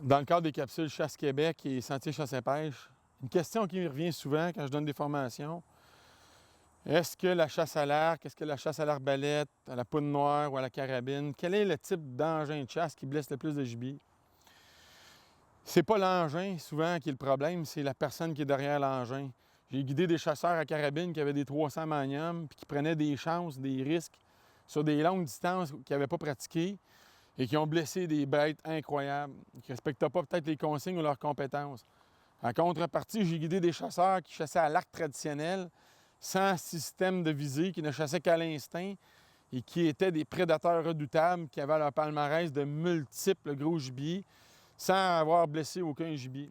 Dans le cadre des capsules Chasse Québec et Sentier Chasse et Pêche, une question qui me revient souvent quand je donne des formations, est-ce que la chasse à l'arc, est-ce que la chasse à l'arbalète, à la poudre noire ou à la carabine, quel est le type d'engin de chasse qui blesse le plus de gibier? C'est pas l'engin souvent qui est le problème, c'est la personne qui est derrière l'engin. J'ai guidé des chasseurs à carabine qui avaient des 300 Magnum puis qui prenaient des chances, des risques sur des longues distances qu'ils n'avaient pas pratiquées et qui ont blessé des bêtes incroyables, qui ne respectaient pas peut-être les consignes ou leurs compétences. En contrepartie, j'ai guidé des chasseurs qui chassaient à l'arc traditionnel, sans système de visée, qui ne chassaient qu'à l'instinct et qui étaient des prédateurs redoutables, qui avaient à leur palmarès de multiples gros gibiers, sans avoir blessé aucun gibier.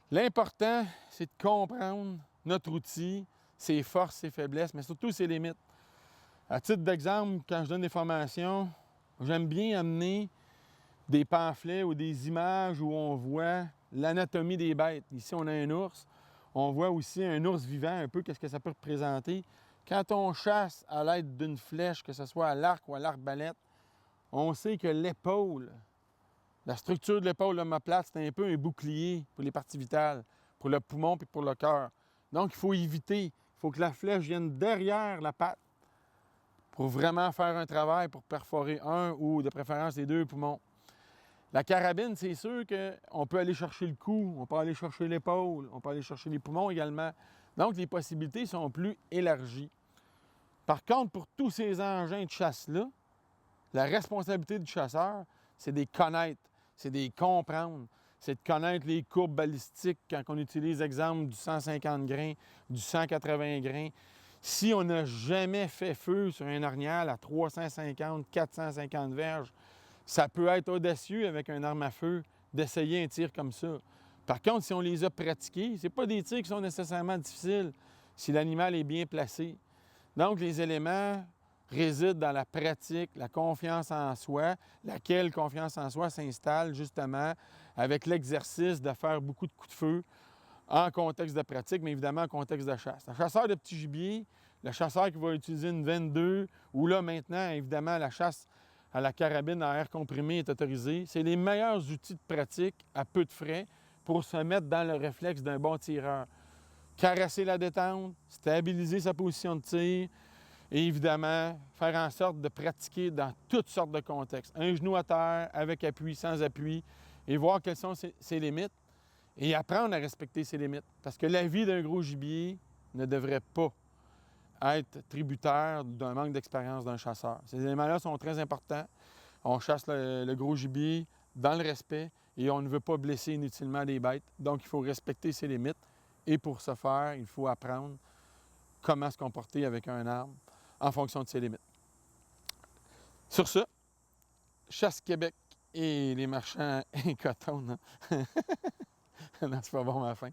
L'important, c'est de comprendre notre outil, ses forces, ses faiblesses, mais surtout ses limites. À titre d'exemple, quand je donne des formations, j'aime bien amener des pamphlets ou des images où on voit l'anatomie des bêtes. Ici, on a un ours. On voit aussi un ours vivant, un peu qu'est-ce que ça peut représenter. Quand on chasse à l'aide d'une flèche, que ce soit à l'arc ou à l'arbalète, on sait que l'épaule, la structure de l'épaule, l'omoplate, c'est un peu un bouclier pour les parties vitales, pour le poumon et pour le cœur. Donc, il faut éviter, il faut que la flèche vienne derrière la patte pour vraiment faire un travail pour perforer un ou de préférence les deux poumons. La carabine, c'est sûr qu'on peut aller chercher le cou, on peut aller chercher l'épaule, on peut aller chercher les poumons également. Donc, les possibilités sont plus élargies. Par contre, pour tous ces engins de chasse-là, la responsabilité du chasseur, c'est de les connaître, c'est de les comprendre, c'est de connaître les courbes balistiques quand on utilise, exemple, du 150 grains, du 180 grains. Si on n'a jamais fait feu sur un orignal à 350, 450 verges, ça peut être audacieux avec une arme à feu d'essayer un tir comme ça. Par contre, si on les a pratiqués, ce pas des tirs qui sont nécessairement difficiles si l'animal est bien placé. Donc, les éléments résident dans la pratique, la confiance en soi, laquelle confiance en soi s'installe justement avec l'exercice de faire beaucoup de coups de feu en contexte de pratique, mais évidemment en contexte de chasse. Le chasseur de petit gibier, le chasseur qui va utiliser une 22, ou là maintenant, évidemment, la chasse à la carabine à air comprimé est autorisée. C'est les meilleurs outils de pratique à peu de frais pour se mettre dans le réflexe d'un bon tireur. Caresser la détente, stabiliser sa position de tir et évidemment faire en sorte de pratiquer dans toutes sortes de contextes. Un genou à terre, avec appui, sans appui, et voir quelles sont ses limites et apprendre à respecter ses limites. Parce que la vie d'un gros gibier ne devrait pas être tributaire d'un manque d'expérience d'un chasseur. Ces éléments-là sont très importants. On chasse le gros gibier dans le respect et on ne veut pas blesser inutilement les bêtes. Donc, il faut respecter ses limites. Et pour ce faire, il faut apprendre comment se comporter avec un arme en fonction de ses limites. Sur ce, Chasse Québec et les marchands coton, non? Non, c'est pas bon à la fin.